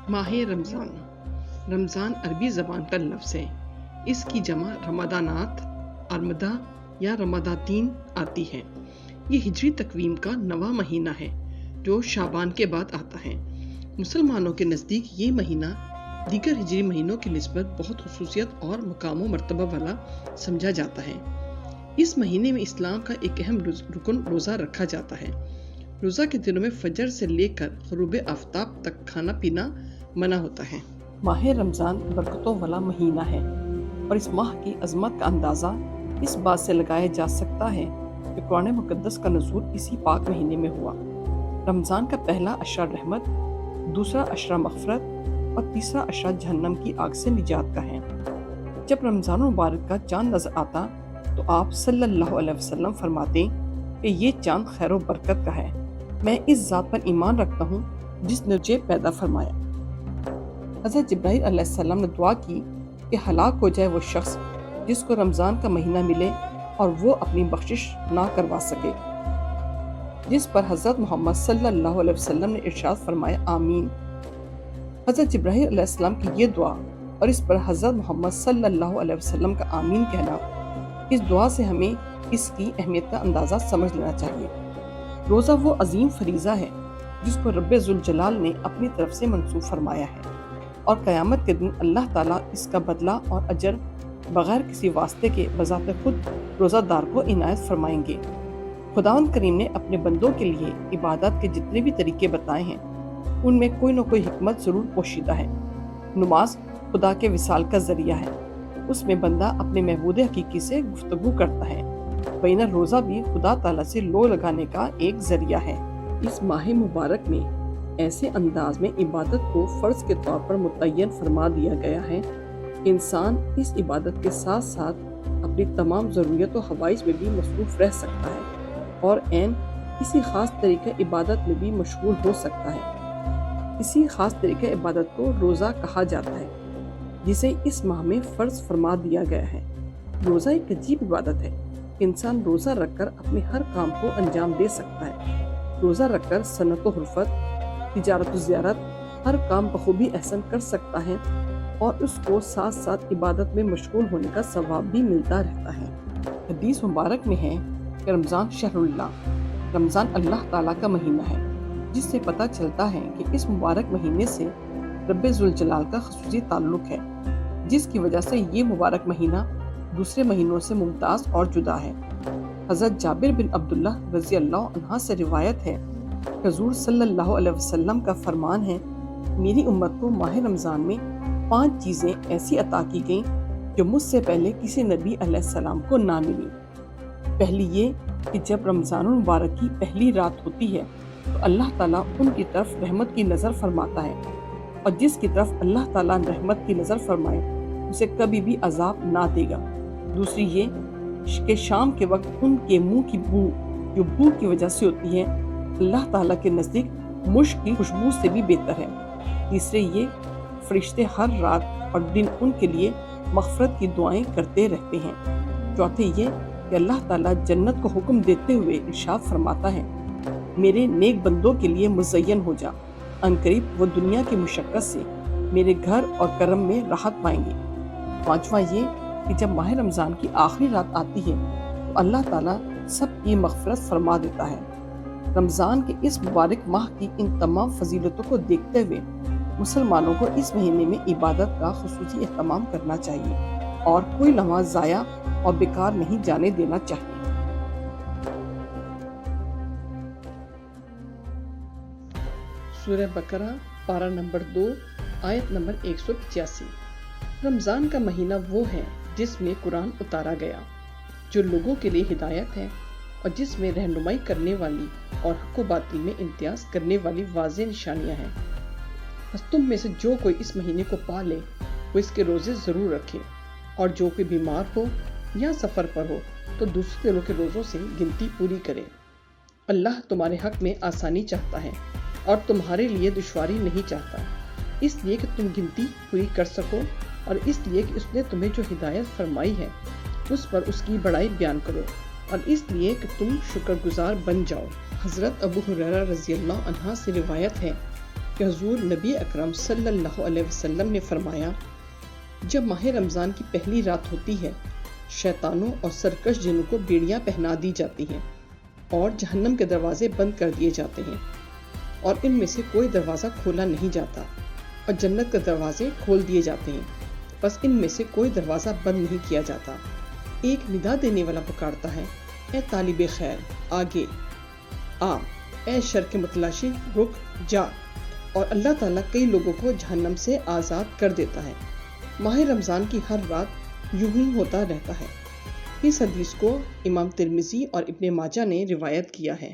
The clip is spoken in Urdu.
ماہ رمضان۔ رمضان عربی زبان کا لفظ ہے۔ اس کی جمع رمضانات، ارمدہ یا رمضاتین آتی ہے۔ یہ ہجری تقویم کا 9واں مہینہ ہے جو شعبان کے بعد آتا ہے۔ مسلمانوں کے نزدیک یہ مہینہ دیگر ہجری مہینوں کی نسبت بہت خصوصیت اور مقام و مرتبہ والا سمجھا جاتا ہے۔ اس مہینے میں اسلام کا ایک اہم رکن روزہ رکھا جاتا ہے۔ روزہ کے دنوں میں فجر سے لے کر غروب آفتاب تک کھانا پینا منع ہوتا ہے۔ ماہ رمضان برکتوں والا مہینہ ہے اور اس ماہ کی عظمت کا اندازہ اس بات سے لگایا جا سکتا ہے کہ قرآن مقدس کا نزول اسی پاک مہینے میں ہوا۔ رمضان کا پہلا عشرہ رحمت، دوسرا عشرہ مغفرت اور تیسرا عشرہ جہنم کی آگ سے نجات کا ہے۔ جب رمضان مبارک کا چاند نظر آتا تو آپ صلی اللہ علیہ وسلم فرماتے کہ یہ چاند خیر و برکت کا ہے، میں اس ذات پر ایمان رکھتا ہوں جس نے مجھے پیدا فرمایا۔ حضرت جبرائیل علیہ السلام نے دعا کی کہ ہلاک ہو جائے وہ شخص جس کو رمضان کا مہینہ ملے اور وہ اپنی بخشش نہ کروا سکے، جس پر حضرت محمد صلی اللہ علیہ وسلم نے ارشاد فرمایا آمین۔ حضرت جبرائیل علیہ السلام کی یہ دعا اور اس پر حضرت محمد صلی اللہ علیہ وسلم کا آمین کہنا، اس دعا سے ہمیں اس کی اہمیت کا اندازہ سمجھ لینا چاہیے۔ روزہ وہ عظیم فریضہ ہے جس کو رب ذوالجلال نے اپنی طرف سے منسوخ فرمایا ہے اور قیامت کے دن اللہ تعالیٰ اس کا بدلہ اور اجر بغیر کسی واسطے کے بذات خود روزہ دار کو عنایت فرمائیں گے۔ خداوند کریم نے اپنے بندوں کے لیے عبادت کے جتنے بھی طریقے بتائے ہیں ان میں کوئی نہ کوئی حکمت ضرور پوشیدہ ہے۔ نماز خدا کے وصال کا ذریعہ ہے، اس میں بندہ اپنے معبود حقیقی سے گفتگو کرتا ہے۔ بینہ روزہ بھی خدا تعالیٰ سے لو لگانے کا ایک ذریعہ ہے۔ اس ماہ مبارک میں ایسے انداز میں عبادت کو فرض کے طور پر متعین فرما دیا گیا ہے کہ انسان اس عبادت کے ساتھ ساتھ اپنی تمام ضروریات و حوائج میں بھی مصروف رہ سکتا ہے اور عین کسی خاص طریقہ عبادت میں بھی مشغول ہو سکتا ہے۔ اسی خاص طریقہ عبادت کو روزہ کہا جاتا ہے جسے اس ماہ میں فرض فرما دیا گیا ہے۔ روزہ ایک عجیب عبادت ہے کہ انسان روزہ رکھ کر اپنے ہر کام کو انجام دے سکتا ہے۔ روزہ رکھ کر صنعت و حرفت، تجارت و زیارت، ہر کام بخوبی احسن کر سکتا ہے اور اس کو ساتھ ساتھ عبادت میں مشغول ہونے کا ثواب بھی ملتا رہتا ہے۔ حدیث مبارک میں ہے کہ رمضان شہر اللہ، رمضان اللہ تعالیٰ کا مہینہ ہے، جس سے پتہ چلتا ہے کہ اس مبارک مہینے سے رب ذوالجلال کا خصوصی تعلق ہے، جس کی وجہ سے یہ مبارک مہینہ دوسرے مہینوں سے ممتاز اور جدا ہے۔ حضرت جابر بن عبداللہ رضی اللہ عنہ سے روایت ہے کہ حضور صلی اللہ علیہ وسلم کا فرمان ہے، میری امت کو ماہ رمضان میں 5 چیزیں ایسی عطا کی گئیں جو مجھ سے پہلے کسی نبی علیہ السلام کو نہ ملی۔ پہلی یہ کہ جب رمضان المبارک کی پہلی رات ہوتی ہے تو اللہ تعالیٰ ان کی طرف رحمت کی نظر فرماتا ہے، اور جس کی طرف اللہ تعالیٰ رحمت کی نظر فرمائے اسے کبھی بھی عذاب نہ دے گا۔ دوسری یہ کہ شام کے وقت ان کے منہ کی بو جو بھوک کی وجہ سے ہوتی ہے اللہ تعالیٰ کے نزدیک مشک کی خوشبو سے بھی بہتر ہے۔ تیسرے یہ فرشتے ہر رات اور دن ان کے لیے مغفرت کی دعائیں کرتے رہتے ہیں۔ چوتھے یہ کہ اللہ تعالیٰ جنت کو حکم دیتے ہوئے ارشاد فرماتا ہے، میرے نیک بندوں کے لیے مزین ہو جا، عنقریب وہ دنیا کی مشقت سے میرے گھر اور کرم میں راحت پائیں گے۔ پانچواں یہ کہ جب ماہ رمضان کی آخری رات آتی ہے تو اللہ تعالیٰ سب کی مغفرت فرما دیتا ہے۔ رمضان کے اس مبارک ماہ کی ان تمام فضیلتوں کو دیکھتے ہوئے مسلمانوں کو اس مہینے میں عبادت کا خصوصی اہتمام کرنا چاہیے اور کوئی لمحہ ضائع اور بیکار نہیں جانے دینا چاہیے۔ سورہ بقرہ پارہ نمبر 2 آیت نمبر 185۔ رمضان کا مہینہ وہ ہے جس میں قرآن اتارا گیا، جو لوگوں کے لیے ہدایت ہے اور جس میں رہنمائی کرنے والی اور حق و باطل میں امتیاز کرنے والی واضح نشانیاں ہیں۔ بس تم میں سے جو کوئی اس مہینے کو پا لے وہ اس کے روزے ضرور رکھے، اور جو کوئی بیمار ہو یا سفر پر ہو تو دوسرے دنوں کے روزوں سے گنتی پوری کرے۔ اللہ تمہارے حق میں آسانی چاہتا ہے اور تمہارے لیے دشواری نہیں چاہتا، اس لیے کہ تم گنتی پوری کر سکو، اور اس لیے کہ اس نے تمہیں جو ہدایت فرمائی ہے اس پر اس کی بڑائی بیان کرو، اور اس لیے کہ تم شکر گزار بن جاؤ۔ حضرت ابو ہریرہ رضی اللہ عنہ سے روایت ہے کہ حضور نبی اکرم صلی اللہ علیہ وسلم نے فرمایا، جب ماہ رمضان کی پہلی رات ہوتی ہے، شیطانوں اور سرکش جنوں کو بیڑیاں پہنا دی جاتی ہیں اور جہنم کے دروازے بند کر دیے جاتے ہیں، اور ان میں سے کوئی دروازہ کھولا نہیں جاتا، اور جنت کے دروازے کھول دیے جاتے ہیں، بس ان میں سے کوئی دروازہ بند نہیں کیا جاتا۔ ایک ندا دینے والا پکارتا ہے، اے طالب خیر، آگے آ، اے شر کے متلاشی، رک جا، اور اللہ تعالیٰ کئی لوگوں کو جہنم سے آزاد کر دیتا ہے۔ ماہ رمضان کی ہر رات یوں ہی ہوتا رہتا ہے۔ اس حدیث کو امام ترمذی اور ابن ماجہ نے روایت کیا ہے۔